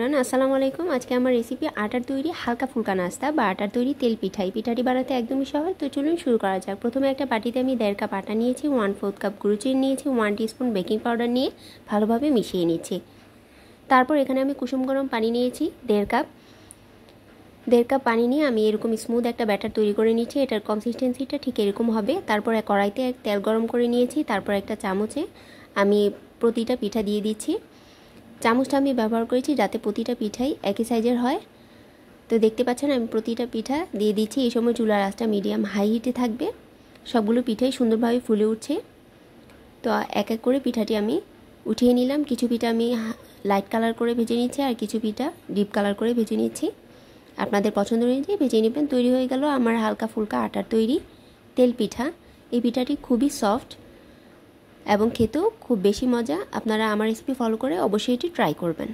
আসসালামু আলাইকুম। আজকে আমার রেসিপি আটার তৈরি হালকা ফুলকা নাস্তা বা আটার তৈরি তেল পিঠা। এই পিঠাটি বানাতে একদমই সহজ, তো চলুন শুরু করা যাক। প্রথমে একটা বাটিতে আমি 1.5 কাপ আটা নিয়েছি, 1/4 কাপ গুঁড়ো চিনি নিয়েছি, 1 টিস্পুন বেকিং পাউডার নিয়ে ভালোভাবে মিশিয়ে নিচ্ছি। তারপর এখানে আমি কুসুম গরম পানি নিয়েছি 1.5 কাপ পানি নিয়ে আমি এরকম স্মুথ একটা ব্যাটার তৈরি করে নিচ্ছি। এটার কনসিস্টেন্সিটা ঠিক এরকম হবে। তারপর কড়াইতে তেল গরম করে নিয়েছি। তারপর একটা চামচে আমি প্রতিটা পিঠা দিয়ে দিচ্ছি। চামচটা আমি ব্যবহার করেছি যাতে প্রতিটা পিঠাই একই সাইজের হয়। তো দেখতে পাচ্ছেন আমি প্রতিটা পিঠা দিয়ে দিচ্ছি। এই সময় চুলার আঁচটা মিডিয়াম হাই হিটে থাকবে। সবগুলো পিঠাই সুন্দরভাবে ফুলে উঠছে। তো এক এক করে পিঠাটি আমি উঠিয়ে নিলাম। কিছু পিঠা আমি লাইট কালার করে ভেজে নিচ্ছি, আর কিছু পিঠা ডিপ কালার করে ভেজে নিচ্ছি। আপনাদের পছন্দ অনুযায়ী ভেজে নেবেন। তৈরি হয়ে গেল আমার হালকা ফুলকা আটার তৈরি তেল পিঠা। এই পিঠাটি খুবই সফট এবং খেতেও খুব বেশি মজা। আপনারা আমার রেসিপি ফলো করে অবশ্যই এটি ট্রাই করবেন।